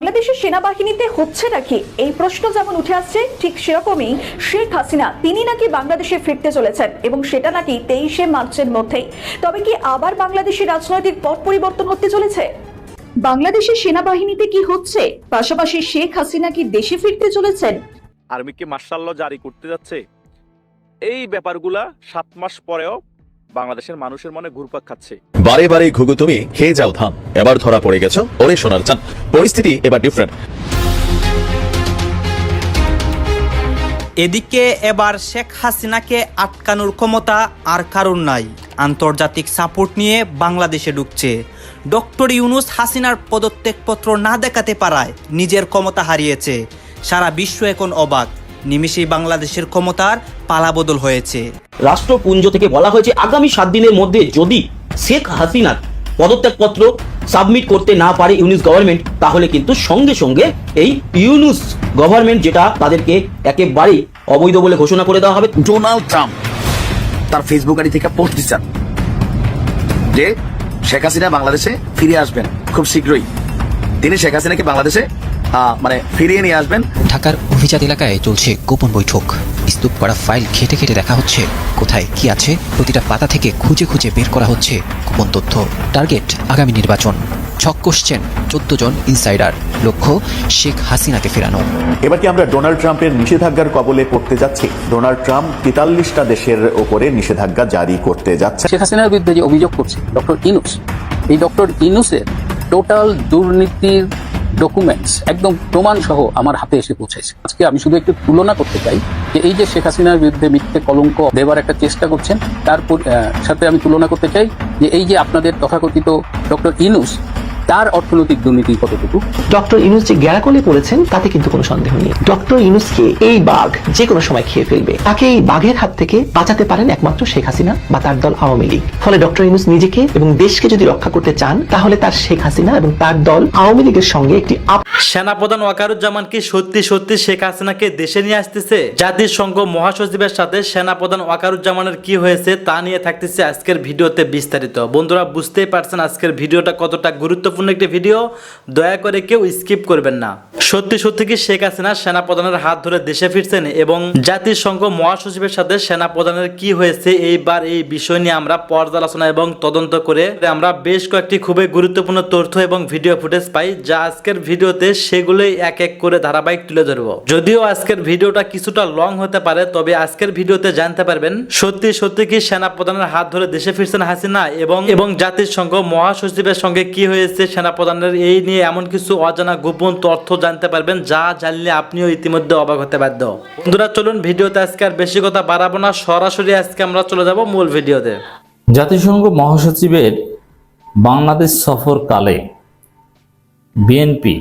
বাংলাদেশের সেনাবাহিনীতে হচ্ছে নাকি এই প্রশ্ন যেমন উঠে আসছে, ঠিক সেরকমই শেখ হাসিনা তিনি নাকি বাংলাদেশে ফিরতে চলেছেন এবং সেটা নাকি 23শে মার্চের মধ্যেই। তবে কি আবার বাংলাদেশের রাজনৈতিক পট পরিবর্তন হতে চলেছে? বাংলাদেশের সেনাবাহিনীতে কি হচ্ছে, পাশাপাশি শেখ হাসিনা কি দেশে ফিরতে চলেছেন? আর্মিকে মার্শাল ল জারি করতে যাচ্ছে, এই ব্যাপারগুলা 7 মাস পরেও বাংলাদেশের মানুষের মনে ঘুরপাক খাচ্ছে। বারে বারে ঘুঘু তুমি খেয়ে যাও ধান, এবার ধরা পড়ে গেছো ওরে সোনার চান। পরিস্থিতি এবার ডিফারেন্ট। এদিকে এবার শেখ হাসিনাকে আটকানোর ক্ষমতা আর কারণ নাই। আন্তর্জাতিক সাপোর্ট নিয়ে বাংলাদেশে ঢুকছে। ডক্টর ইউনূস হাসিনার পদত্যাগপত্র না দেখাতে পারায় নিজের ক্ষমতা হারিয়েছে। সারা বিশ্ব এখন অবাক, নিমিষেই বাংলাদেশের ক্ষমতার পালাবদল হয়েছে। রাষ্ট্রপুঞ্জ থেকে বলা হয়েছে আগামী 7 দিনের মধ্যে যদি শেখ হাসিনার পদত্যাগপত্র সাবমিট করতে না পারে ইউনূস গভর্নমেন্ট, তাহলে কিন্তু সঙ্গে সঙ্গে এই ইউনূস গভর্নমেন্ট যেটা তাদেরকে একেবারেই অবৈধ বলে ঘোষণা করে দেওয়া হবে। ডোনাল্ড ট্রাম্প তার ফেসবুক আইডি থেকে পোস্ট দিচ্ছেন যে শেখ হাসিনা বাংলাদেশে ফিরে আসবেন খুব শীঘ্রই। তিনি শেখ হাসিনাকে বাংলাদেশে ফিরিয়ে নিয়ে আসবেন। ঢাকার অভিজাত এলাকায় চলছে গোপন বৈঠক। স্তূপ করা ফাইল ঘেটে ঘেটে দেখা হচ্ছে কোথায় কি আছে। প্রতিটা পাতা থেকে খুঁজে খুঁজে বের করা হচ্ছে গোপন তথ্য। টার্গেট আগামী নির্বাচন। ছক কষছেন 14 জন ইনসাইডার। লক্ষ্য শেখ হাসিনাকে ফেরানো। এবার কি আমরা ডোনাল্ড ট্রাম্পের নিষেধাজ্ঞার কবলে পড়তে যাচ্ছি? ডোনাল্ড ট্রাম্প 43টা দেশের উপরে নিষেধাজ্ঞা জারি করতে যাচ্ছে। শেখ হাসিনার বিরুদ্ধে যে অভিযোগ করছে ডক্টর ইউনূস, এই ডক্টর ইউনূসের টোটাল দুর্নীতির ডকুমেন্টস একদম প্রমাণ সহ আমার হাতে এসে পৌঁছেছে। আজকে আমি শুধু একটু তুলনা করতে চাই যে এই যে শেখ হাসিনার বিরুদ্ধে মিথ্যে কলঙ্ক দেবার একটা চেষ্টা করছেন, তার সাথে আমি তুলনা করতে চাই যে এই যে আপনাদের তথাকথিত ডক্টর ইউনূস, তার অর্থনৈতিক দুর্নীতি কতটুকু। ডক্টর ইউনূস যে গ্যারাকলে পড়েছেন তাতে কিন্তু কোনো সন্দেহ নেই। ডক্টর ইউনূসকে এই বাঘ যে কোনো সময় খেয়ে ফেলবে। তাকে এই বাঘের হাত থেকে বাঁচাতে পারেন একমাত্র শেখ হাসিনা বা তার দল আওয়ামী লীগ। ফলে ডক্টর ইউনূস নিজেকে এবং দেশকে যদি রক্ষা করতে চান, তাহলে তার শেখ হাসিনা এবং তার দল আওয়ামী লীগের সঙ্গে একটি সেনাপ্রধান ওয়াকারুজ্জামান কি সত্যি সত্যি শেখ হাসিনাকে দেশে নিয়ে আসতেছে? জাতিসংঘ মহাসচিবের সাথে সেনাপ্রধান ওয়াকারুজ্জামানের কি হয়েছে তা নিয়ে থাকতেছে আজকের ভিডিওতে বিস্তারিত। বন্ধুরা বুঝতেই পারছেন আজকের ভিডিওটা কতটা গুরুত্বপূর্ণ একটি ভিডিও, দয়া করে কেউ স্কিপ করবেন না। সত্যি সত্যি কি শেখ হাসিনা সেনাপ্রধানের হাত ধরে দেশে ফিরছেন এবং জাতিসংঘ মহাসচিবের সাথে সেনাপ্রধানের কি হয়েছে, এইবার এই বিষয় নিয়ে আমরা পর্যালোচনা এবং তদন্ত করে আমরা বেশ কয়েকটি খুবই গুরুত্বপূর্ণ তথ্য এবং ভিডিও ফুটেজ পাই, যা আজকের ভিডিওতে সেগুলোই এক এক করে ধারাবাহিক তুলে ধরবো। যদিও আজকের ভিডিওটা কিছুটা লং হতে পারে, তবে আজকের ভিডিওতে জানতে পারবেন সত্যি সত্যি কি সেনাপ্রধানের হাত ধরে দেশে ফিরছেন হাসিনা এবং জাতিসংঘ মহাসচিবের সঙ্গে কি হয়েছে সেনাপ্রধানের, এই নিয়ে এমন কিছু অজানা গোপন তথ্য জানতে পারবেন যা জানলে আপনিও ইতিমধ্যে অবাক হতে বাধ্য। বন্ধুরা চলুন ভিডিওতে আজকে আর বেশি কথা বাড়াবো না, সরাসরি আজকে আমরা চলে যাব মূল ভিডিওতে। জাতিসংঘ মহাসচিবের বাংলাদেশ সফরকালে বিএনপি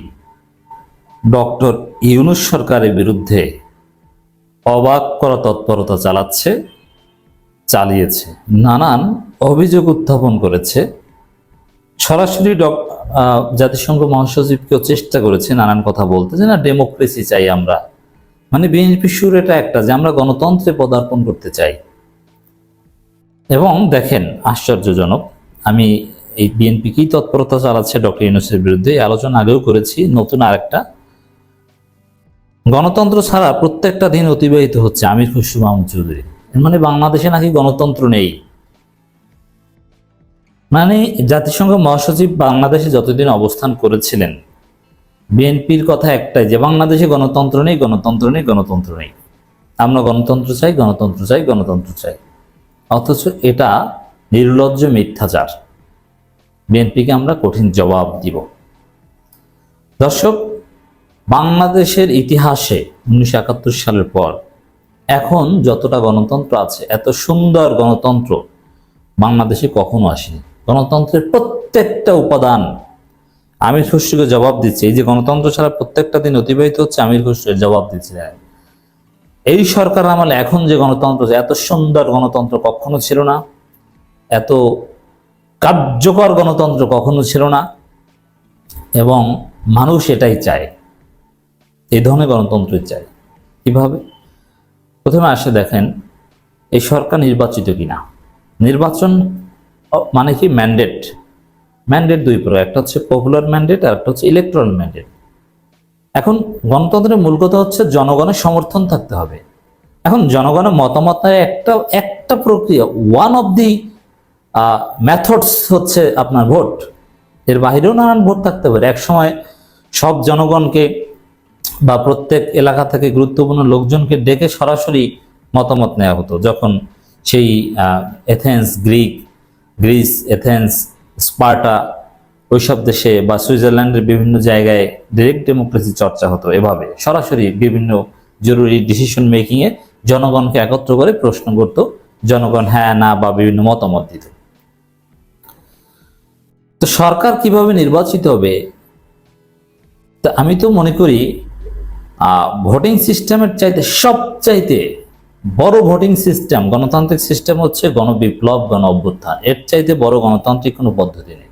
ডক্টর ইউনূস সরকারের বিরুদ্ধে অবাক করা তৎপরতা চালিয়েছে, নানান অভিযোগ উত্থাপন করেছে। সরাসরি জাতিসংঘ মহাসচিবকেও চেষ্টা করেছে নানান কথা বলতে, যে না ডেমোক্রেসি চাই আমরা, মানে বিএনপি সুর এটা একটা যে আমরা গণতন্ত্রে পদার্পণ করতে চাই। এবং দেখেন আশ্চর্যজনক, আমি এই বিএনপি কি তৎপরতা চালাচ্ছে ডক্টর ইউনূসের বিরুদ্ধে আলোচনা আগেও করেছি। নতুন আরেকটা, গণতন্ত্র ছাড়া প্রত্যেকটা দিন অতিবাহিত হচ্ছে আমির খসরু মাহমুদ চৌধুরী, মানে বাংলাদেশে নাকি গণতন্ত্র নেই। মানে জাতিসংঘ মহাসচিব বাংলাদেশে যতদিন অবস্থান করেছিলেন, বিএনপির কথা একটাই যে বাংলাদেশে গণতন্ত্র নেই, গণতন্ত্র নেই, গণতন্ত্র নেই, আমরা গণতন্ত্র চাই, গণতন্ত্র চাই, গণতন্ত্র চাই। অথচ এটা নির্লজ্জ মিথ্যাচার। বিএনপিকে আমরা কঠিন জবাব দিব। দর্শক, বাংলাদেশের ইতিহাসে 1971 সালের পর এখন যতটা গণতন্ত্র আছে, এত সুন্দর গণতন্ত্র বাংলাদেশে কখনো আসেনি। গণতন্ত্রের প্রত্যেকটা উপাদান আমির খসরুকে জবাব দিচ্ছে। এই যে গণতন্ত্র ছাড়া প্রত্যেকটা দিন অতিবাহিত হচ্ছে, আমির খসরুকে জবাব দিচ্ছিলেন। এই সরকার আমলে এখন যে গণতন্ত্র, এত সুন্দর গণতন্ত্র কখনো ছিল না, এত কার্যকর গণতন্ত্র কখনো ছিল না, এবং মানুষ এটাই চায়, এই ধরনের গণতন্ত্রই চায়। কিভাবে? প্রথমে আসে দেখেন এই সরকার নির্বাচিত কিনা। নির্বাচন মানে কি ম্যান্ডেট, ম্যান্ডেট দুই প্রকার, একটা হচ্ছে পপুলার ম্যান্ডেট আর একটা হচ্ছে ইলেকট্রাল ম্যান্ডেট। এখন গণতন্ত্রের মূল কথা হচ্ছে জনগণের সমর্থন থাকতে হবে। এখন জনগণের মতামত একটা প্রক্রিয়া, ওয়ান অফ দি মেথডস হচ্ছে আপনার ভোট। এর বাহিরেও নানান ভোট থাকতে পারে। একসময় সব জনগণকে বা প্রত্যেক এলাকা থেকে গুরুত্বপূর্ণ লোকজনকে ডেকে সরাসরি মতামত নেওয়া হতো, যখন সেই এথেন্স, গ্রিস, এথেন্স, স্পার্টা ওইসব দেশে বা সুইজারল্যান্ডের বিভিন্ন জায়গায় ডিরেক্ট ডেমোক্রেসি চর্চা হতো। এভাবে সরাসরি বিভিন্ন জরুরি ডিসিশন মেকিংয়ে জনগণকে একত্র করে প্রশ্ন করত, জনগণ হ্যাঁ না বা বিভিন্ন মতামত দিত। তো সরকার কিভাবে নির্বাচিত হবে, তা আমি তো মনে করি ভোটিং সিস্টেমের চাইতে সবচাইতে বড় ভোটিং সিস্টেম, গণতান্ত্রিক সিস্টেম হচ্ছে গণবিপ্লব, গণ অভ্যুত্থান। এর চাইতে বড় গণতান্ত্রিক কোনো পদ্ধতি নেই।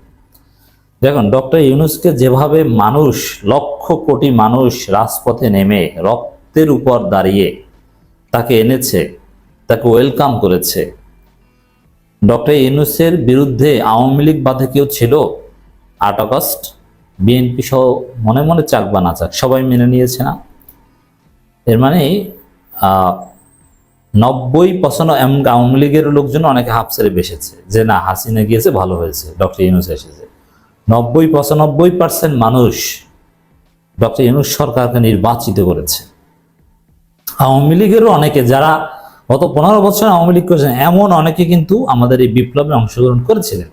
দেখুন, ডক্টর ইউনূসকে যেভাবে মানুষ, লক্ষ কোটি মানুষ রাজপথে নেমে রক্তের উপর দাঁড়িয়ে তাকে এনেছে, তাকে ওয়েলকাম করেছে। ডক্টর ইউনূসের বিরুদ্ধে আওয়ামী লীগ বাদে কেউ ছিল? 8 আগস্ট বিএনপি সহ মনে মনে চাক বা না চাক সবাই মেনে নিয়েছে না? এর মানে 90% আওয়ামী লীগের লোকজন অনেকে হাফ ছেড়ে বেসেছে যে না, হাসিনা গিয়েছে, ভালো হয়েছে, ডক্টর ইউনূস এসেছে। 90-95% মানুষ ডক্টর ইউনূস সরকারকে নির্বাচিত করেছে। আওয়ামী লীগেরও অনেকে, যারা গত 15 বছর আওয়ামী লীগ করেছেন, এমন অনেকে কিন্তু আমাদের এই বিপ্লবে অংশগ্রহণ করেছিলেন।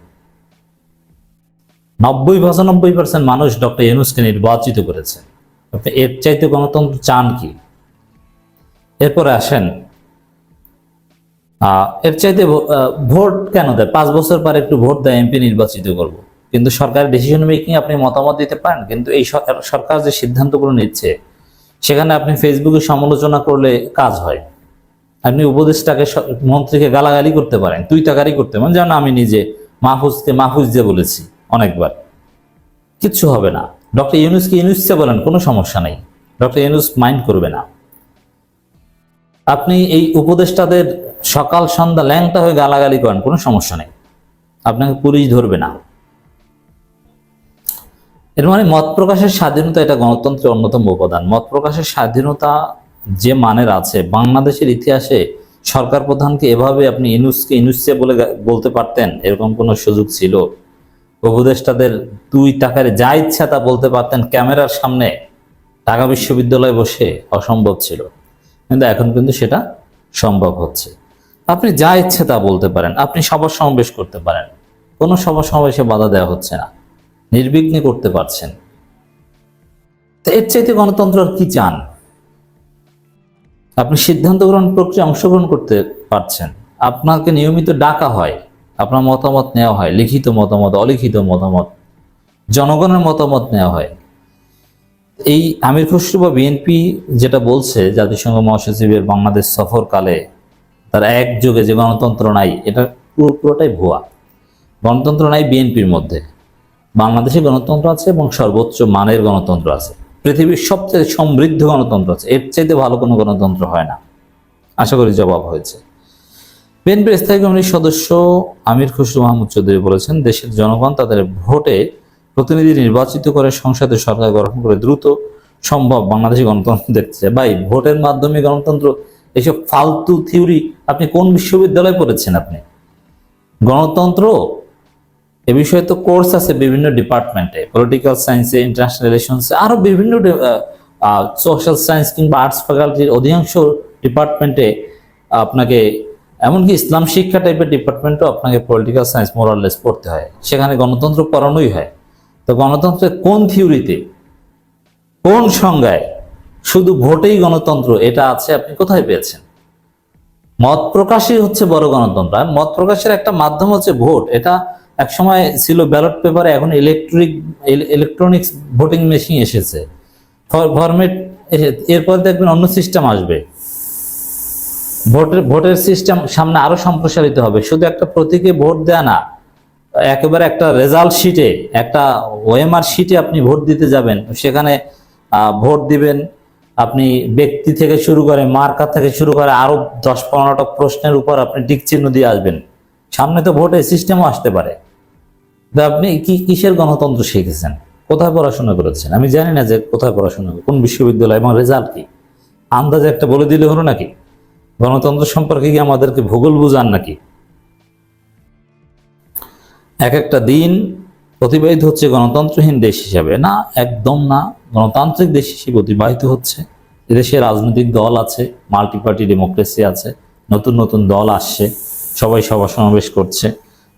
90-95% মানুষ ডক্টর ইউনূসকে নির্বাচিত করেছে। আপনি এর চাইতে গণতন্ত্র চান কি? এরপরে আসেন, এর চাইতে ভোট কেন দেয়? 5 বছর পর একটু ভোট দেয়, এমপি নির্বাচিত করব। কিন্তু সরকারের ডিসিশন মেকিং আপনি মতামত দিতে পারেন, কিন্তু এই সরকার যে সিদ্ধান্তগুলো নিচ্ছে সেখানে আপনি ফেসবুকে সমালোচনা করলে কাজ হয়। আপনি উপদেষ্টাকে, মন্ত্রীকে গালাগালি করতে পারেন, তুই তাকারি করতে পারেন, যেমন আমি নিজে মাহফুজ যে বলেছি অনেকবার, কিচ্ছু হবে না। ডক্টর ইউনূসকে ইউনূসে বলেন, কোনো সমস্যা নেই, ডক্টর ইউনূস মাইন্ড করবে না। আপনি এই উপদেষ্টাদের সকাল সন্ধ্যা ল্যাংটা হয়ে গালাগালি করেন, কোনো সমস্যা নেই, আপনাকে পুলিশ ধরবে না। এর মানে মত প্রকাশের স্বাধীনতা এটা গণতন্ত্রের অন্যতম উপাদান। মত প্রকাশের স্বাধীনতা যে মানের আছে, বাংলাদেশের ইতিহাসে সরকার প্রধানকে এভাবে আপনি ইউনূসে বলতে পারতেন, এরকম কোনো সুযোগ ছিল? উপদেষ্টাদের তুই তাকারে যা ইচ্ছা তা বলতে পারতেন ক্যামেরার সামনে, ঢাকা বিশ্ববিদ্যালয়ে বসে? অসম্ভব ছিল, কিন্তু এখন কিন্তু সেটা সম্ভব হচ্ছে। আপনি যা ইচ্ছে তা বলতে পারেন, আপনি সভা সমাবেশ করতে পারেন, কোনো সভা সমাবেশে বাধা দেওয়া হচ্ছে না, নির্বিঘ্নে করতে পারছেন। তো এর চাইতে গণতন্ত্র আর কি চান? আপনি সিদ্ধান্ত গ্রহণ প্রক্রিয়া অংশগ্রহণ করতে পারছেন, আপনাকে নিয়মিত ডাকা হয়, আপনার মতামত নেওয়া হয়, লিখিত মতামত, অলিখিত মতামত, জনগণের মতামত নেওয়া হয়। এই আমির খসরু বা বিএনপি যেটা বলছে জাতিসংঘ মহাসচিবের বাংলাদেশ সফরকালে তার একযোগে যে গণতন্ত্র নাই, এটা পুরোটাই ভুয়া। গণতন্ত্র নাই বিএনপির মধ্যে, বাংলাদেশে গণতন্ত্র আছে এবং সর্বোচ্চ মানের গণতন্ত্র আছে, পৃথিবীর সবচেয়ে সমৃদ্ধ গণতন্ত্র আছে, এর চাইতে ভালো কোনো গণতন্ত্র হয় না। আশা করি জবাব হয়েছে। বিএনপির স্থায়ী কমিটির সদস্য আমির খসরু মাহমুদ চৌধুরী বলেছেন, দেশের জনগণ তাদের ভোটে প্রতিনিধি নির্বাচিত করে সংসদে সরকার গঠন করে দ্রুত সম্ভব বাংলাদেশে গণতন্ত্র দেখতে চায়। ভাই, ভোটের মাধ্যমে গণতন্ত্র, এইসব ফালতু থিওরি আপনি কোন বিশ্ববিদ্যালয়ে পড়েছেন? আপনি গণতন্ত্র এ বিষয়ে তো কোর্স আছে বিভিন্ন ডিপার্টমেন্টে, পলিটিক্যাল সায়েন্সে, ইন্টারন্যাশনাল রিলেশনসে, আরো বিভিন্ন সোশ্যাল সায়েন্স কিংবা আর্টস ফ্যাকাল্টির অধিকাংশ ডিপার্টমেন্টে আপনাকে, এমনকি ইসলাম শিক্ষা টাইপের ডিপার্টমেন্টও আপনাকে পলিটিক্যাল সায়েন্স মোরাললেস পড়তে হয়, সেখানে গণতন্ত্র পড়ানোই হয়। তো গণতন্ত্রের কোন থিওরিতে, কোন সংজ্ঞায় শুধু ভোটেই গণতন্ত্র এটা আছে আপনি কোথায় পেয়েছেন? মত প্রকাশই হচ্ছে বড় গণতন্ত্র। আর মত প্রকাশের একটা মাধ্যম হচ্ছে ভোট। এটা একসময় ছিল ব্যালট পেপারে, এখন ইলেকট্রনিক্স ভোটিং মেশিন এসেছে, ফরম্যাট। এরপর দেখবেন অন্য সিস্টেম আসবে, ভোটের সিস্টেম সামনে আরো সম্প্রসারিত হবে। শুধু একটা প্রতীকে ভোট দেয়া না, একেবারে একটা রেজাল্ট শিটে, একটা ওএমআর শিটে আপনি ভোট দিতে যাবেন, সেখানে ভোট দিবেন আপনি ব্যক্তি থেকে শুরু করে, মার্কা থেকে শুরু করে, আরো 10-15টা প্রশ্নের উপর আপনি টিক চিহ্ন দিয়ে আসবেন। সামনে তো ভোটের সিস্টেমও আসতে পারে। আপনি কিসের গণতন্ত্র শিখেছেন? কোথায় পড়াশোনা করেছেন? আমি জানি না যে কোথায় পড়াশোনা, কোন বিশ্ববিদ্যালয় এবং রেজাল্ট কি। আন্দাজে একটা বলে দিলে হলো নাকি? গণতন্ত্র সম্পর্কে কি আমাদেরকে ভূগোল বুঝান নাকি? এক একটা দিন অতিবাহিত হচ্ছে গণতন্ত্রহীন দেশ হিসাবে? না, একদম না, গণতান্ত্রিক দেশ হিসেবে অতিবাহিত হচ্ছে। এদেশে রাজনৈতিক দল আছে, মাল্টি পার্টি ডেমোক্রেসি আছে, নতুন নতুন দল আসছে, সবাই সভা সমাবেশ করছে,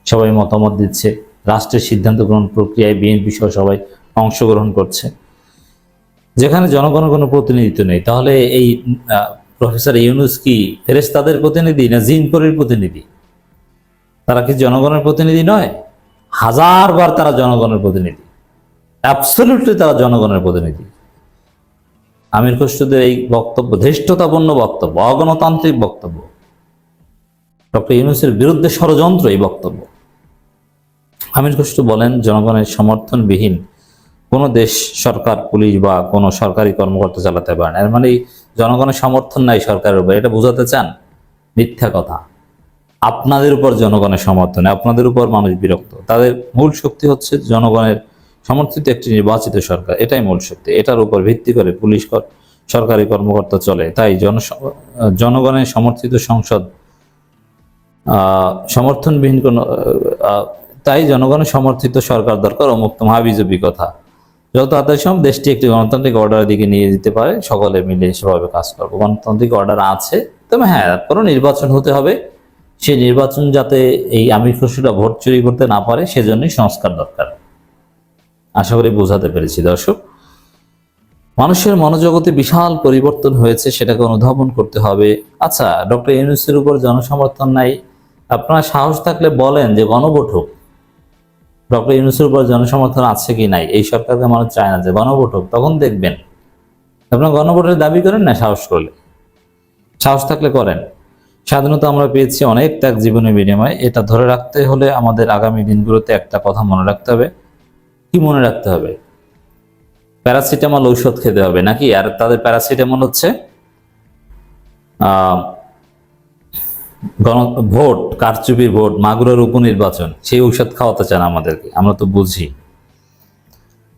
সবাই মতামত দিচ্ছে, রাষ্ট্রের সিদ্ধান্ত গ্রহণ প্রক্রিয়ায় বিএনপি সহ সবাই অংশগ্রহণ করছে। যেখানে জনগণের কোনো প্রতিনিধিত্ব নেই, তাহলে এই প্রফেসর ইউনূস কি ফেরেশতাদের প্রতিনিধি না জিনপরির প্রতিনিধি? তারা কি জনগণের প্রতিনিধি নয়? হাজারবার তারা জনগণের প্রতিনিধি, অ্যাবসলিউটলি তারা জনগণের প্রতিনিধি। আমির খসরুদের এই বক্তব্য ধৃষ্টতাপূর্ণ বক্তব্য, অগণতান্ত্রিক বক্তব্য, ডক্টর ইউনূসের বিরুদ্ধে ষড়যন্ত্র এই বক্তব্য। আমির খসরু বলেন জনগণের সমর্থনবিহীন কোনো দেশ সরকার, পুলিশ বা কোনো সরকারি কর্মকর্তা চালাতে পারে না। এর মানে জনগণের সমর্থন নাই সরকারের উপর, এটা বোঝাতে চান? মিথ্যা কথা। আপনাদের উপর জনগণের সমর্থন, আপনাদের উপর মানুষ বিরক্ত। তাদের মূল শক্তি হচ্ছে জনগণের সমর্থিত একটি নির্বাচিত সরকার, এটাই মূল শক্তি। এটার উপর ভিত্তি করে পুলিশ, সরকারি কর্মকর্তা চলে। তাই জনগণের সমর্থিত সংসদ সমর্থনবিহীন কোন, তাই জনগণের সমর্থিত সরকার দরকার, অমুক্ত মহাবিজবী কথা। যত তাড়াতাড়ি সম্ভব দেশটি একটি গণতান্ত্রিক অর্ডারের দিকে নিয়ে যেতে পারে, সকলে মিলে সেভাবে কাজ করবো। গণতান্ত্রিক অর্ডার আছে, তবে হ্যাঁ, কোনো নির্বাচন হতে হবে। সেই নির্বাচন যাতে এই আমির খসরুরা ভোট চুরি করতে না পারে, সেজন্যই সংস্কার দরকার। আশা করি বোঝাতে পেরেছি দর্শক। মানুষের মনোজগতে বিশাল পরিবর্তন হয়েছে, সেটাকে অনুধাবন করতে হবে। আচ্ছা, ডক্টর ইউনূসের উপর জনসমর্থন নাই, আপনারা সাহস থাকলে বলেন যে গণভোট হোক। ডক্টর ইউনূসের উপর জনসমর্থন আছে কি নাই, এই সরকারকে মানুষ চায় না, যে গণভোট হোক, তখন দেখবেন। আপনারা গণভোটের দাবি করেন না সাহস করলে, সাহস থাকলে করেন। স্বাধীনতা আমরা পেয়েছি অনেক ত্যাগ জীবনের বিনিময়ে, এটা ধরে রাখতে হলে আমাদের আগামী দিনগুলোতে একটা কথা মনে রাখতে হবে। কি মনে রাখতে হবে? প্যারাসিটামল ঔষধ খেতে হবে নাকি? আর তাদের প্যারাসিটামল হচ্ছে ভোট, কারচুপির ভোট, মাগুরার উপনির্বাচন, সেই ঔষধ খাওয়াতে চান আমাদেরকে। আমরা তো বুঝি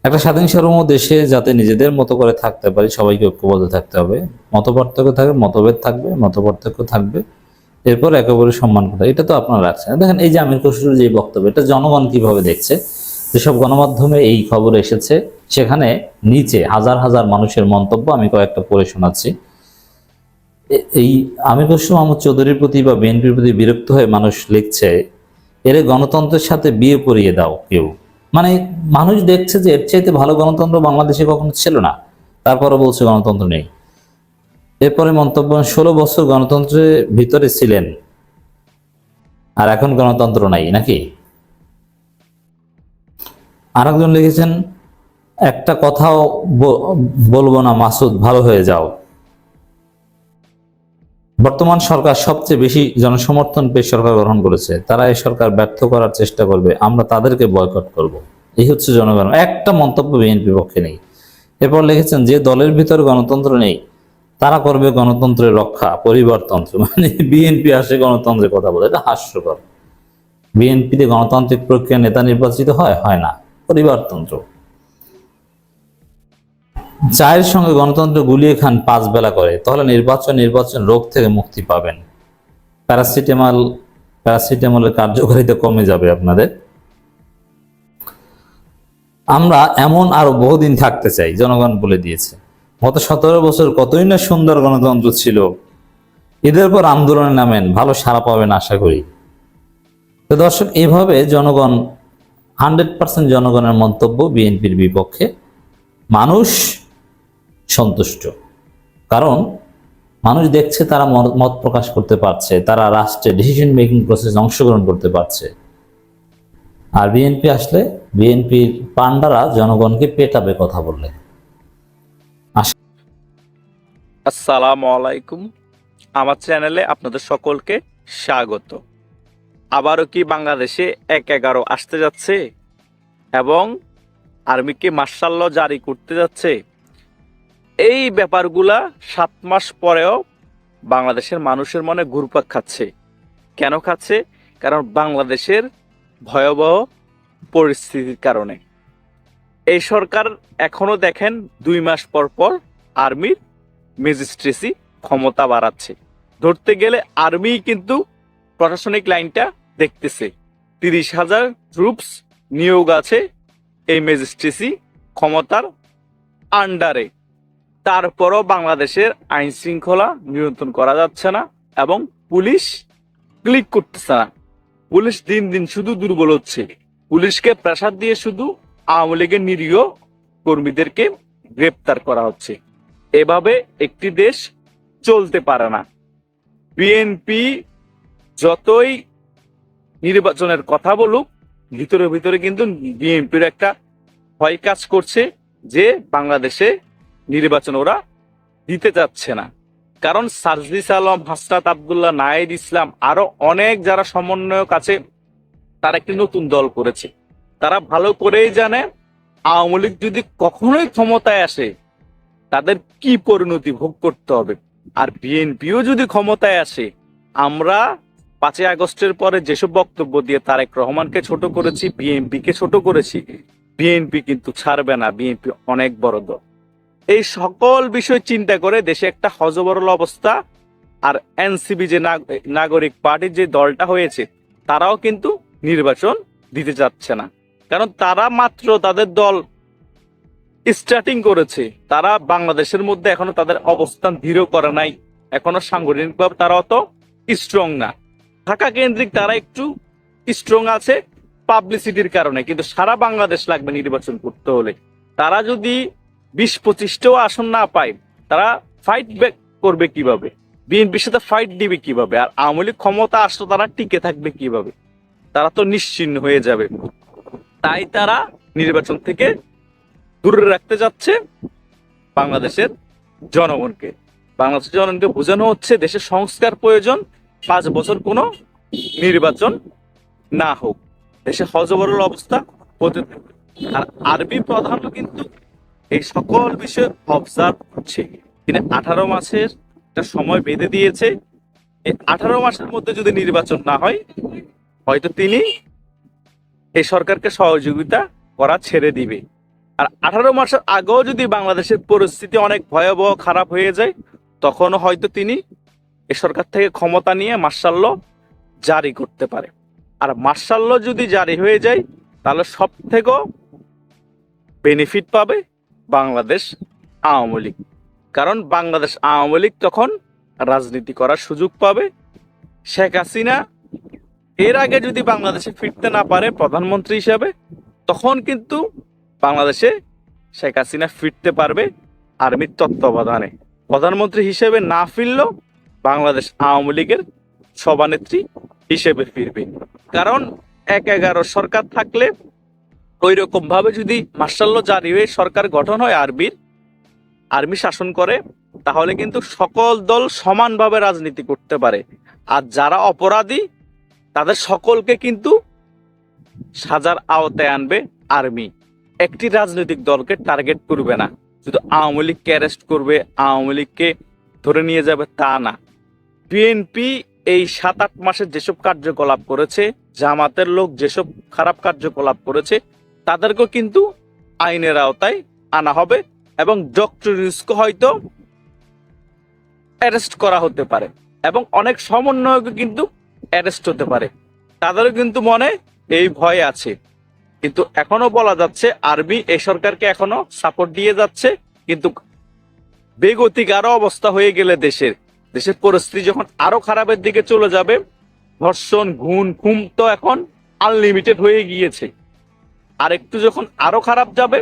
একটা স্বাধীন সার্বভৌম দেশে যাতে নিজেদের মতো করে থাকতে পারি, সবাইকে ঐক্যবদ্ধ থাকতে হবে। মতপার্থক্য থাকবে, মতভেদ থাকবে, মতপার্থক্য থাকবে, এরপর একেবারে সম্মান করা। এটা তো আপনারা রাখছেন। দেখেন এই যে আমির খসরুর যে বক্তব্য, এটা জনগণ কিভাবে দেখছে? যেসব গণমাধ্যমে এই খবর এসেছে, সেখানে নিচে হাজার হাজার মানুষের মন্তব্য আমি কয়েকটা পড়ে শোনাচ্ছি। এই আমির খসরু মাহমুদ চৌধুরীর প্রতি বা বিএনপির প্রতি বিরক্ত হয়ে মানুষ লিখছে, এর গণতন্ত্রের সাথে বিয়ে পড়িয়ে দাও কেউ। মানে মানুষ দেখছে যে এর চাইতে ভালো গণতন্ত্র বাংলাদেশে কখনো ছিল না, তারপরে বলছে গণতন্ত্র নেই। এরপরে মন্তব্য, 16 বছর গণতন্ত্রের ভিতরে ছিলেন আর এখন গণতন্ত্র নাই নাকি? আরেকজন লিখেছেন, একটা কথাও বলবো না মাসুদ, ভালো হয়ে যাও। বর্তমান সরকার সবচেয়ে বেশি জনসমর্থন পেয়ে সরকার গ্রহণ করেছে, তারা এই সরকার ব্যর্থ করার চেষ্টা করবে, আমরা তাদেরকে বয়কট করব। এই হচ্ছে জনগণ। একটা মন্তব্য বিএনপির পক্ষে নেই। এরপর লিখেছেন, যে দলের ভিতরে গণতন্ত্র নেই তারা করবে গণতন্ত্রের রক্ষা, পরিবারতন্ত্র। মানে বিএনপি আসে গণতন্ত্রের কথা বলে, এটা হাস্যকর। বিএনপিতে গণতান্ত্রিক প্রক্রিয়া নেতা নির্বাচিত হয়? হয় না, পরিবারতন্ত্র। চায়ের সঙ্গে গণতন্ত্র গুলিয়ে খান 5 বেলা করে, তাহলে নির্বাচন রোগ থেকে মুক্তি পাবেন। প্যারাসিটামলের কার্যকারিতা কমে যাবে আপনাদের। আমরা এমন আরো বহুদিন থাকতে চাই, জনগণ বলে দিয়েছে। গত 17 বছর কতই না সুন্দর গণতন্ত্র ছিল। এদের পর আন্দোলনে নামেন, ভালো সাড়া পাবেন আশা করি। তো দর্শক, এইভাবে জনগণ 100% জনগণের মন্তব্য বিএনপির বিপক্ষে। মানুষ সন্তুষ্ট, কারণ মানুষ দেখছে তারা মত প্রকাশ করতে পারছে, তারা রাষ্ট্রে ডিসিশন মেকিং প্রসেসে অংশগ্রহণ করতে পারছে। আর বিএনপি আসলে বিএনপির পান্ডারা জনগণকে পেটাবে কথা বললে। আসসালামু আলাইকুম, আমার চ্যানেলে আপনাদের সকলকে স্বাগত। আবারও কি বাংলাদেশে 1/11 আসতে যাচ্ছে এবং আর্মিকে মার্শাল ল জারি করতে যাচ্ছে? এই ব্যাপারগুলা 7 মাস পরেও বাংলাদেশের মানুষের মনে ঘুরপাক খাচ্ছে। কেন খাচ্ছে? কারণ বাংলাদেশের ভয়াবহ পরিস্থিতির কারণে। এই সরকার এখনো দেখেন 2 মাস পর পর আর্মির ম্যাজিস্ট্রেসি ক্ষমতা বাড়াচ্ছে। ধরতে গেলে আর্মি কিন্তু প্রশাসনিক লাইনটা দেখতেছে। 30,000 ট্রুপস নিয়োগ আছে এই ম্যাজিস্ট্রেসি ক্ষমতার আন্ডারে। তারপরও বাংলাদেশের আইন শৃঙ্খলা নিয়ন্ত্রণ করা যাচ্ছে না এবং পুলিশ ক্লিক করতেছে না। পুলিশ দিন দিন শুধু দুর্বল হচ্ছে। পুলিশকে প্রেসার দিয়ে শুধু আওয়ামী লীগের নিরীহ কর্মীদেরকে গ্রেপ্তার করা হচ্ছে। এভাবে একটি দেশ চলতে পারে না। বিএনপি যতই নির্বাচনের কথা বলুক, ভিতরে ভিতরে কিন্তু বিএনপির একটা ভয় কাজ করছে যে বাংলাদেশে নির্বাচন ওরা দিতে যাচ্ছে না। কারণ সার্জিস আলম, হাসনাত আব্দুল্লাহ, নাহিদ ইসলাম আরো অনেক যারা সমন্বয়ক আছে তারা একটি নতুন দল করেছে। তারা ভালো করেই জানে আওয়ামী লীগ যদি কখনোই ক্ষমতায় আসে তাদের কি পরিণতি ভোগ করতে হবে। আর বিএনপিও যদি ক্ষমতায় আসে, আমরা 5 আগস্টের পরে যেসব বক্তব্য দিয়ে তারেক রহমানকে ছোট করেছি, বিএনপিকে ছোট করেছি, বিএনপি কিন্তু ছাড়বে না। বিএনপি অনেক বড় দল। এই সকল বিষয় চিন্তা করে দেশে একটা হযবরল অবস্থা। আর এনসিপি যে নাগরিক পার্টির যে দলটা হয়েছে তারাও কিন্তু নির্বাচন দিতে যাচ্ছে না। কারণ তারা মাত্র তাদের দল স্টার্টিং করেছে। তারা বাংলাদেশের মধ্যে এখনো তাদের অবস্থান দৃঢ় করে নাই। এখনো সাংগঠনিকভাবে তারা অত স্ট্রং না। ঢাকা কেন্দ্রিক তারা একটু স্ট্রং আছে পাবলিসিটির কারণে, কিন্তু সারা বাংলাদেশ লাগবে নির্বাচন করতে হলে। তারা যদি 20-25টাও আসন না পায়, তারা ফাইট ব্যাক করবে কিভাবে? বিএনপির সাথে ফাইট দিবে কিভাবে? আর আওয়ামী লীগ ক্ষমতা আসলে তারা টিকে থাকবে কিভাবে? তারা তো নিশ্চিহ্ন হয়ে যাবে। তাই তারা নির্বাচন থেকে দূরে রাখতে যাচ্ছে বাংলাদেশের জনগণকে। বাংলাদেশের জনগণকে বোঝানো হচ্ছে দেশের সংস্কার প্রয়োজন, 5 বছর কোনো নির্বাচন না হোক, দেশে হযবরল অবস্থা হতে থাকবে। আর আরবি প্রধানও কিন্তু এই সকল বিষয় অবজার্ভ করছে। তিনি 18 মাসের একটা সময় বেঁধে দিয়েছে। এই 18 মাসের মধ্যে যদি নির্বাচন না হয়, হয়তো তিনি এই সরকারকে সহযোগিতা করা ছেড়ে দিবে। আর 18 মাসের আগেও যদি বাংলাদেশের পরিস্থিতি অনেক ভয়াবহ খারাপ হয়ে যায়, তখনও হয়তো তিনি এই সরকার থেকে ক্ষমতা নিয়ে মার্শাল ল জারি করতে পারে। আর মার্শাল ল যদি জারি হয়ে যায়, তাহলে সব থেকেও বেনিফিট পাবে বাংলাদেশ আওয়ামী লীগ। কারণ বাংলাদেশ আওয়ামী লীগ তখন রাজনীতি করার সুযোগ পাবে। শেখ হাসিনা এর আগে যদি বাংলাদেশে ফিরতে না পারে প্রধানমন্ত্রী হিসাবে, তখন কিন্তু বাংলাদেশে শেখ হাসিনা ফিরতে পারবে আর্মির তত্ত্বাবধানে। প্রধানমন্ত্রী হিসেবে না ফিরলেও বাংলাদেশ আওয়ামী লীগের সভানেত্রী হিসেবে ফিরবে। কারণ 1-11 সরকার থাকলে ওই রকম ভাবে যদি মার্শাল ল জারি হয়ে সরকার গঠন হয়, আর্মি শাসন করে, তাহলে কিন্তু সকল দল সমানভাবে রাজনীতি করতে পারে। আর যারা অপরাধী তাদের সকলকে কিন্তু সাজার আওতায় আনবে আর্মি। একটি রাজনৈতিক দলকে টার্গেট করবে না, শুধু আওয়ামী লীগকে অ্যারেস্ট করবে, আওয়ামী লীগকে ধরে নিয়ে যাবে তা না। বিএনপি এই 7-8 মাসে যেসব কার্যকলাপ করেছে, জামাতের লোক যেসব খারাপ কার্যকলাপ করেছে, তাদেরকেও কিন্তু আইনের আওতায় আনা হবে এবং ডক্টর ইউনূসকে হয়তো অ্যারেস্ট করা হতে পারে এবং অনেক সমন্বয়কে কিন্তু অ্যারেস্ট হতে পারে। তাদেরও কিন্তু মনে এই ভয় আছে। কিন্তু এখনো বলা যাচ্ছে আর্মি এই সরকারকে এখনো সাপোর্ট দিয়ে যাচ্ছে। কিন্তু বেগতিক আরো অবস্থা হয়ে গেলে দেশের পরিস্থিতি যখন আরো খারাপের দিকে চলে যাবে, ধর্ষণ, খুন তো এখন আনলিমিটেড হয়ে গিয়েছে। আর একটু যখন আরো খারাপ যাবে,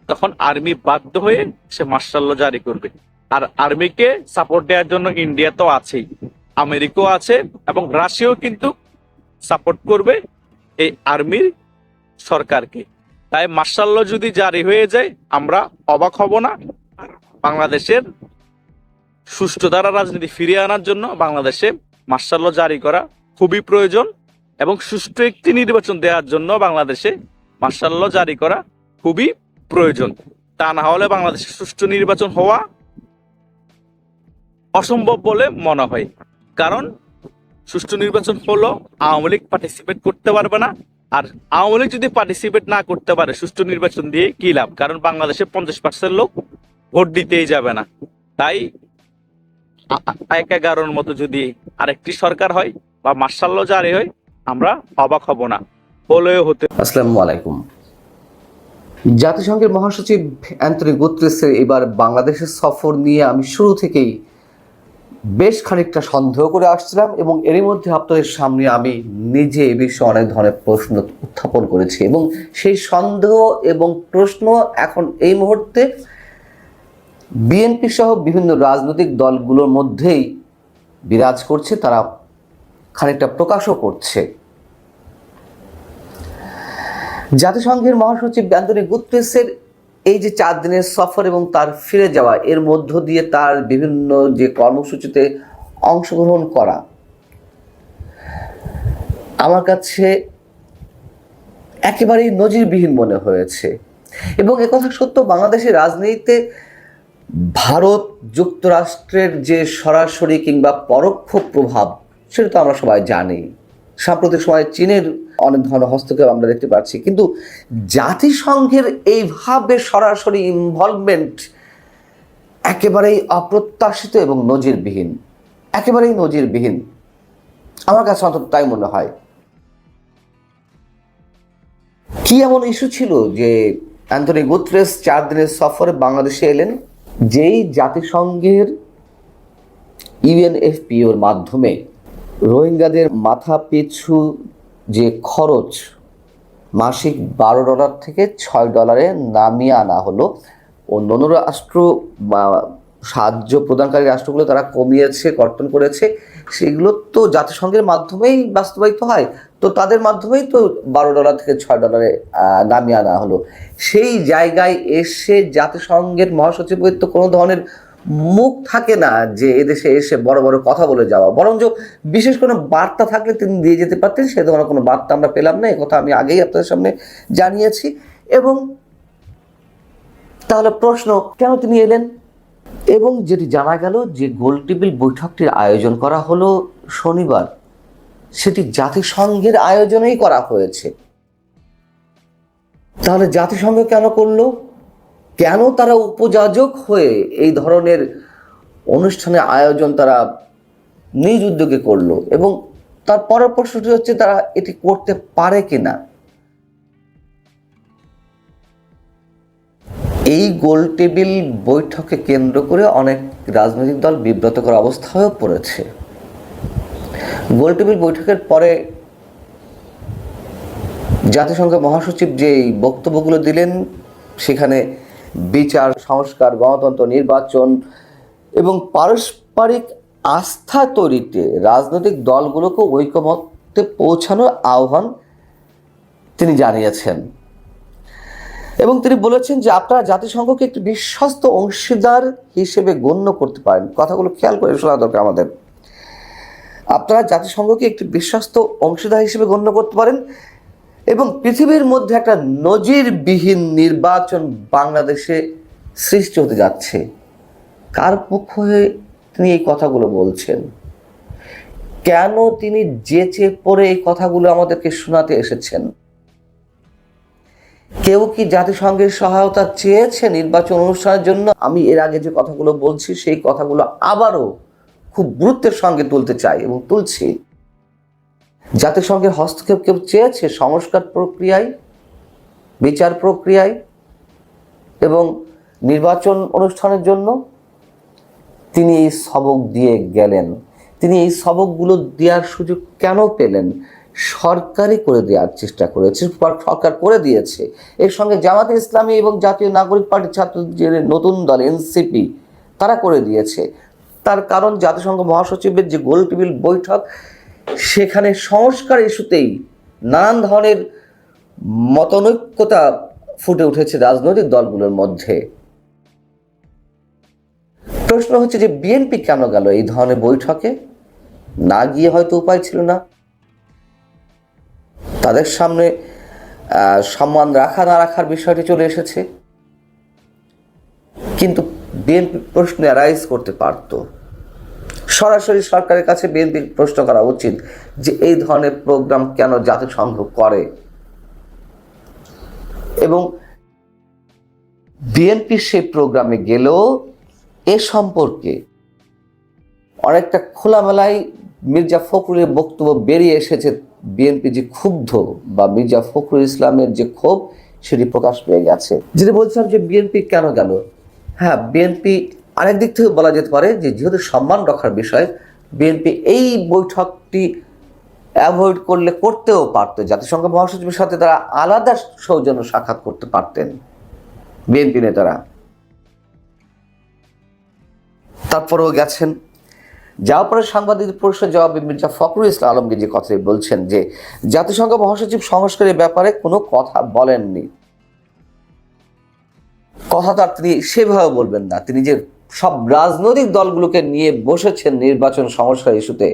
তখন আর্মি বাধ্য হয়ে সে মার্শাল ল জারি করবে। আর আর্মিকে সাপোর্ট দেওয়ার জন্য ইন্ডিয়া তো আছেই, আমেরিকাও আছে এবং রাশিয়াও কিন্তু সাপোর্ট করবে এই আর্মির সরকারকে। তাই মার্শাল ল যদি জারি হয়ে যায়, আমরা অবাক হব না। বাংলাদেশের সুষ্ঠু ধারা রাজনীতি ফিরিয়ে আনার জন্য বাংলাদেশে মার্শাল ল জারি করা খুবই প্রয়োজন এবং সুষ্ঠু একটি নির্বাচন দেওয়ার জন্য বাংলাদেশে মার্শাল ল জারি করা খুবই প্রয়োজন। তা না হলে বাংলাদেশে সুষ্ঠু নির্বাচন হওয়া অসম্ভব বলে মনে হয়। কারণ সুষ্ঠু নির্বাচন হলো আওয়ামী লীগ পার্টিসিপেট করতে পারবে না, আর আওয়ামী লীগ যদি পার্টিসিপেট না করতে পারে সুষ্ঠু নির্বাচন দিয়ে কি লাভ? কারণ বাংলাদেশে 50% লোক ভোট দিতেই যাবে না। তাই 1-11 মতো যদি আরেকটি সরকার হয় বা মার্শাল ল জারি হয়, আমরা অবাক হব না, হলেও হতে। আসসালামু আলাইকুম। জাতিসংঘের মহাসচিব অ্যান্টনি গুতেরেসের এবার বাংলাদেশের সফর নিয়ে আমি শুরু থেকেই বেশ খানিকটা সন্দেহ করে আসছিলাম, এবং এরই মধ্যে আপনাদের সামনে আমি নিজে এ বিষয়ে অনেক ধরনের প্রশ্ন উত্থাপন করেছি, এবং সেই সন্দেহ এবং প্রশ্ন এখন এই মুহূর্তে বিএনপি সহ বিভিন্ন রাজনৈতিক দলগুলোর মধ্যেই বিরাজ করছে, তারা খানিকটা প্রকাশও করছে। জাতিসংঘের মহাসচিব অ্যান্টনি গুতেরেসের এই যে 4 দিনের সফর এবং তার ফিরে যাওয়া, এর মধ্য দিয়ে তার বিভিন্ন যে কর্মসূচিতে অংশগ্রহণ করা আমার কাছে একেবারেই নজিরবিহীন মনে হয়েছে। এবং একথা সত্য, বাংলাদেশের রাজনীতিতে ভারত যুক্তরাষ্ট্রের যে সরাসরি কিংবা পরোক্ষ প্রভাব সেটা তো আমরা সবাই জানি। সাম্প্রতিক সময়ে চীনের অনেক ধরনের হস্তক্ষেপ আমরা দেখতে পাচ্ছি, কিন্তু জাতিসংঘের এইভাবে সরাসরি ইনভলভমেন্ট একেবারেই অপ্রত্যাশিত এবং নজিরবিহীন, একেবারেই নজিরবিহীন আমার কাছে অন্তত তাই মনে হয়। কি এমন ইস্যু ছিল যে অ্যান্টনি গুতেরেস 4 দিনের সফরে বাংলাদেশে এলেন, যেই জাতিসংঘের ইউএনএফপিওর মাধ্যমে রোহিঙ্গাদের মাথা পিছু যে খরচ মাসিক $12 থেকে $6 নামিয়ে আনা হলো। অন্যান্য রাষ্ট্র বা সাহায্য প্রদানকারী রাষ্ট্রগুলো তারা কমিয়েছে, কর্তন করেছে, সেগুলো তো জাতিসংঘের মাধ্যমেই বাস্তবায়িত হয়, তো তাদের মাধ্যমেই তো $12 থেকে $6 নামিয়ে আনা হলো। সেই জায়গায় এসে জাতিসংঘের মহাসচিবের তো কোনো ধরনের মুখ থাকে না যে এদেশে এসে বড় বড় কথা বলে যাওয়া, বরং বিশেষ কোনো বার্তা থাকলে তিনি দিয়ে যেতে পারতেন। সে ধরনের কোনো বার্তা আমরা পেলাম না, একথা আমি আগেই আপনাদের সামনে জানিয়েছি। এবং তাহলে প্রশ্ন, কেন তিনি এলেন? এবং যেটি জানা গেল যে গোলটেবিল বৈঠকটির আয়োজন করা হলো শনিবার, সেটি জাতিসংঘের আয়োজনেই করা হয়েছে। তাহলে জাতিসংঘ কেন করলো? কেন তারা উপযাজক হয়ে এই ধরনের অনুষ্ঠানের আয়োজন তারা নিজ উদ্যোগে করলো? এবং তার পরের প্রশ্নটি হচ্ছে, তারা এটি করতে পারে কিনা? এই গোলটেবিল বৈঠকে কেন্দ্র করে অনেক রাজনৈতিক দল বিব্রতকর অবস্থায়ও পড়েছে। গোলটেবিল বৈঠকের পরে জাতিসংঘ মহাসচিব যে বক্তব্যগুলো দিলেন, সেখানে বিচার, সংস্কার, গণতন্ত্র, নির্বাচন এবং পারস্পরিক আস্থা তৈরিতে রাজনৈতিক দলগুলোকে ঐকমত্যে পৌঁছানোর আহ্বান তিনি জানিয়েছেন। এবং তিনি বলেছেন যে আপনারা জাতিসংঘকে একটি বিশ্বস্ত অংশীদার হিসেবে গণ্য করতে পারেন। কথাগুলো খেয়াল করে শোনা দরকার আমাদের। আপনারা জাতিসংঘকে একটি বিশ্বস্ত অংশীদার হিসেবে গণ্য করতে পারেন, এবং পৃথিবীর মধ্যে একটা নজিরবিহীন নির্বাচন বাংলাদেশে সৃষ্টি হতে যাচ্ছে। কার পক্ষ হয়ে তিনি এই কথাগুলো বলছেন? কেন তিনি যেচে পড়ে এই কথাগুলো আমাদেরকে শোনাতে এসেছেন? কেউ কি জাতিসংঘের সহায়তা চেয়েছে নির্বাচন অনুষ্ঠানের জন্য? আমি এর আগে যে কথাগুলো বলছি সেই কথাগুলো আবারও খুব গুরুত্বের সঙ্গে তুলতে চাই এবং তুলছি। জাতিসংঘের হস্তক্ষেপ কেউ চেয়েছে সংস্কার প্রক্রিয়ায়, বিচার প্রক্রিয়ায় এবং নির্বাচন অনুষ্ঠানের জন্য? তিনি এই সবক দিয়ে গেলেন। তিনি এই সবকগুলো দেওয়ার সুযোগ কেন পেলেন? সরকারই করে দেওয়ার চেষ্টা করেছে, সরকার করে দিয়েছে। এর সঙ্গে জামাতে ইসলামী এবং জাতীয় নাগরিক পার্টির ছাত্রদের নতুন দল এনসিপি তারা করে দিয়েছে। তার কারণ জাতিসংঘ মহাসচিবের যে গোলটেবিল বৈঠক, সেখানে সংস্কার ইস্যুতেই নানান ধরনের মতানৈক্যতা ফুটে উঠেছে রাজনৈতিক দলগুলোর মধ্যে। প্রশ্ন হচ্ছে যে বিএনপি কেন গেল এই ধরনের বৈঠকে? না গিয়ে হয়তো উপায় ছিল না, তাদের সামনে সম্মান রাখা না রাখার বিষয়টি চলে এসেছে। কিন্তু বিএনপি প্রশ্ন অ্যারাইজ করতে পারত। সরাসরি সরকারের কাছে বিএনপি প্রশ্ন করা উচিত যে এই ধরনের প্রোগ্রাম কেন জাতিসংঘ করে, এবং বিএনপি সেই প্রোগ্রামে গেলেও এ সম্পর্কে অনেকটা খোলামেলায় মির্জা ফখরুলের বক্তব্য বেরিয়ে এসেছে। বিএনপি যে ক্ষুব্ধ বা মির্জা ফখরুল ইসলামের যে ক্ষোভ সেটি প্রকাশ পেয়ে গেছে। যেটা বলছিলাম যে বিএনপি কেন গেল, হ্যাঁ বিএনপি আরেক দিক থেকে বলা যেতে পারে যে যেহেতু সম্মান রক্ষার বিষয়, বিএনপি এই বৈঠকটি অ্যাভয়েড করতেও পারত। জাতিসংঘ মহাসচিবের সাথে তারা আলাদা সৌজন্য সাক্ষাৎ করতে পারতেন বিএনপি নেতারা, তারপরেও গেছেন। যাওয়ার পরে সাংবাদিক প্রশ্নের জবাবে মির্জা ফখরুল ইসলাম আলমগীর যে কথাটি বলছেন যে জাতিসংঘ মহাসচিব সংস্কারের ব্যাপারে কোনো কথা বলেননি, কথা তো আর তিনি সেভাবে বলবেন না। তিনি যে সব রাজনৈতিক দলগুলোকে নিয়ে বসেছেন নির্বাচন সংস্কার ইস্যুতে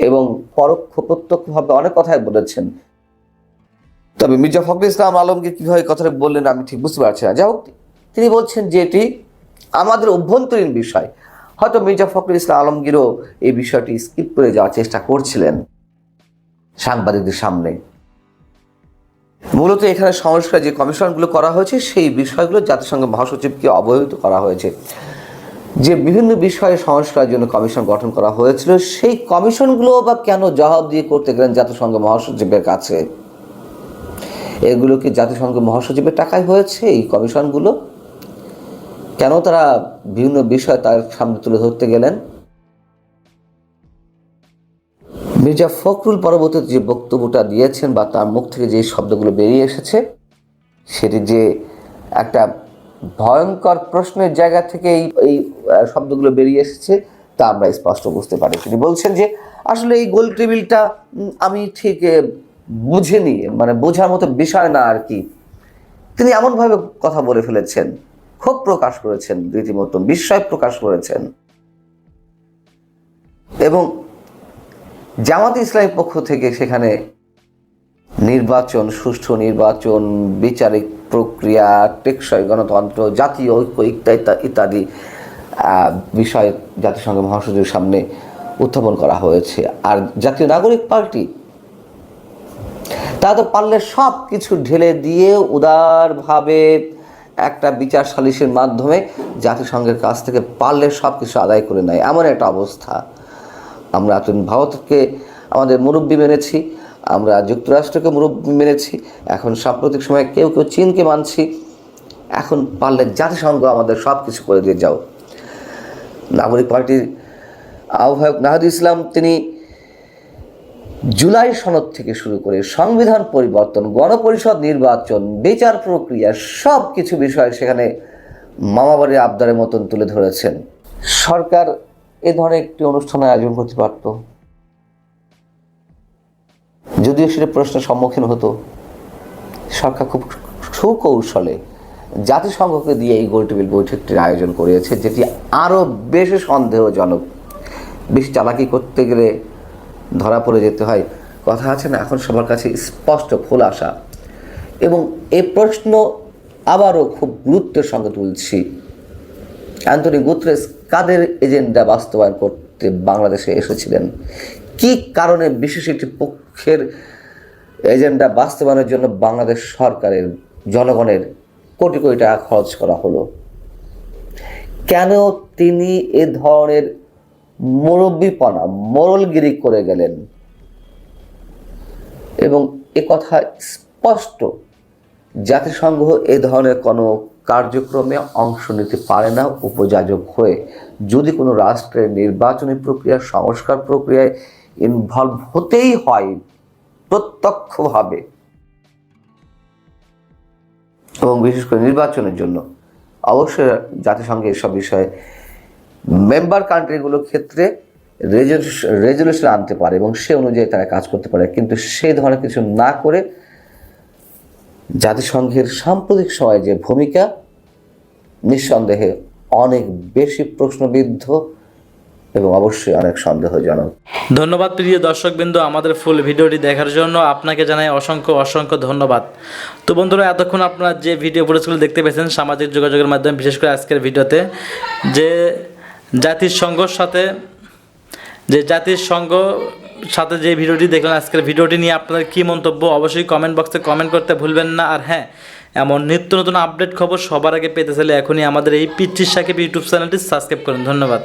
এবং পরোক্ষ প্রত্যক্ষভাবে অনেক কথাই বলেছেন। তবে মির্জা ফখরুল ইসলাম আলমগীর কিভাবে কথাটা বললেন আমি ঠিক বুঝতে পারছি না। যাই হোক, তিনি বলছেন যে এটি আমাদের অভ্যন্তরীণ বিষয়। হয়তো মির্জা ফখরুল ইসলাম আলমগীরও এই বিষয়টি স্কিপ করে যাওয়ার চেষ্টা করছিলেন সাংবাদিকদের সামনে। মূলত এখানে সংস্কার যে কমিশনগুলো করা হয়েছে সেই বিষয়গুলো জাতিসংঘ মহাসচিবকে অবহিত করা হয়েছে। যে বিভিন্ন বিষয়ে সংস্কারের জন্য কমিশন গঠন করা হয়েছিল, সেই কমিশনগুলো বা কেন জবাব দিয়ে করতে গেলেন জাতিসংঘ মহাসচিবের কাছে? এগুলো কি জাতিসংঘ মহাসচিবের টাকায় হয়েছে এই কমিশনগুলো? কেন তারা বিভিন্ন বিষয় তার সামনে তুলে ধরতে গেলেন? মির্জা ফখরুল পরবর্তীতে যে বক্তব্যটা দিয়েছেন বা তার মুখ থেকে যে শব্দগুলো বেরিয়ে এসেছে, সেটি যে একটা ভয়ঙ্কর প্রশ্নের জায়গা থেকে এই শব্দগুলো বেরিয়ে এসেছে তা আমরা স্পষ্ট বুঝতে পারি। তিনি বলছেন যে আসলে এই গোল টেবিলটা আমি ঠিক বুঝিনি, মানে বোঝার মতো বিষয় না আর কি। তিনি এমনভাবে কথা বলে ফেলেছেন, ক্ষোভ প্রকাশ করেছেন, রীতিমতো বিস্ময় প্রকাশ করেছেন। এবং জামাতে ইসলামীর পক্ষ থেকে সেখানে নির্বাচন, সুষ্ঠু নির্বাচন, বিচারিক প্রক্রিয়া, টেকসই গণতন্ত্র, জাতীয় ঐক্য ইত্যাদি বিষয় জাতিসংঘ মহাসচিবের সামনে উত্থাপন করা হয়েছে। আর জাতীয় নাগরিক পার্টি তা তো পারলে সব কিছু ঢেলে দিয়ে উদারভাবে একটা বিচার সালিসের মাধ্যমে জাতিসংঘের কাছ থেকে পারলে সব কিছু আদায় করে নেয়, এমন একটা অবস্থা। আমরা ভারতকে আমাদের মুরব্বী মেনেছি, আমরা যুক্তরাষ্ট্রকে মুরব্বী মেনেছি, এখন সাম্প্রতিক সময়ে কেউ কেউ চীনকে মানছি। এখন পারলে জাতিসংঘ আমাদের সব কিছু করে দিয়ে যাও। নাগরিক পার্টির আহ্বায়ক নাহিদুল ইসলাম তিনি জুলাই সনদ থেকে শুরু করে সংবিধান পরিবর্তন, গণপরিষদ নির্বাচন, বিচার প্রক্রিয়া সব কিছু বিষয় সেখানে মামাবাড়ির আবদারের মতন তুলে ধরেছেন। সরকার এ ধরনের একটি অনুষ্ঠানের আয়োজন করতে পারত, যদিও সেটা প্রশ্নের সম্মুখীন হতো। সরকার খুব সুকৌশলে জাতিসংঘকে দিয়ে এই গোলটেবিল বৈঠকটির আয়োজন করেছে, যেটি আরও বেশি সন্দেহজনক। বেশি চালাকি করতে গেলে ধরা পড়ে যেতে হয়, কথা আছে না। এখন সবার কাছে স্পষ্ট খোলাসা। এবং এই প্রশ্ন আবারও খুব গুরুত্বের সঙ্গে তুলছি, অ্যান্টনি গুতেরেস কাদের এজেন্ডা বাস্তবায়ন করতে বাংলাদেশে এসেছিলেন? কি কারণে বিশেষ একটি পক্ষের এজেন্ডা বাস্তবায়নের জন্য বাংলাদেশ সরকারের, জনগণের কোটি কোটি টাকা খরচ করা হলো? কেন তিনি এ ধরনের মুরব্বীপনা, মোরলগিরি করে গেলেন? এবং এ কথা স্পষ্ট, জাতিসংঘ এ ধরনের কোনো কার্যক্রমে অংশ নিতে পারে না উপযাজক হয়ে। যদি কোনো রাষ্ট্রের নির্বাচনী প্রক্রিয়া, সংস্কার প্রক্রিয়ায় ইনভলভ হতেই হয় প্রত্যক্ষভাবে, এবং বিশেষ করে নির্বাচনের জন্য, অবশ্যই জাতিসংঘের এসব বিষয়ে মেম্বার কান্ট্রিগুলোর ক্ষেত্রে রেজলিউশন আনতে পারে এবং সে অনুযায়ী তারা কাজ করতে পারে। কিন্তু সেই ধরনের কিছু না করে জাতিসংঘের সাম্প্রতিক সময়ে যে ভূমিকা, নিঃসন্দেহে অনেক বেশি প্রশ্নবিদ্ধ এবং অবশ্যই অনেক সন্দেহজনক। ধন্যবাদ প্রিয় দর্শকবৃন্দ, আমাদের ফুল ভিডিওটি দেখার জন্য আপনাকে জানাই অসংখ্য অসংখ্য ধন্যবাদ। তো বন্ধুরা, এতক্ষণ আপনারা যে ভিডিও ফুটেজগুলো দেখতে পেয়েছেন সামাজিক যোগাযোগের মাধ্যমে, বিশেষ করে আজকের ভিডিওতে, যে জাতিসংঘর সাথে, যে জাতিসংঘ সাথে যে ভিডিওটি দেখলেন, আজকের ভিডিওটি নিয়ে আপনাদের কী মন্তব্য অবশ্যই কমেন্ট বক্সে কমেন্ট করতে ভুলবেন না। আর হ্যাঁ, এমন নিত্য নতুন আপডেট খবর সবার আগে পেতে চাইলে এখনই আমাদের এই পিচ্চি সাকিব ইউটিউব চ্যানেলটি সাবস্ক্রাইব করুন। ধন্যবাদ।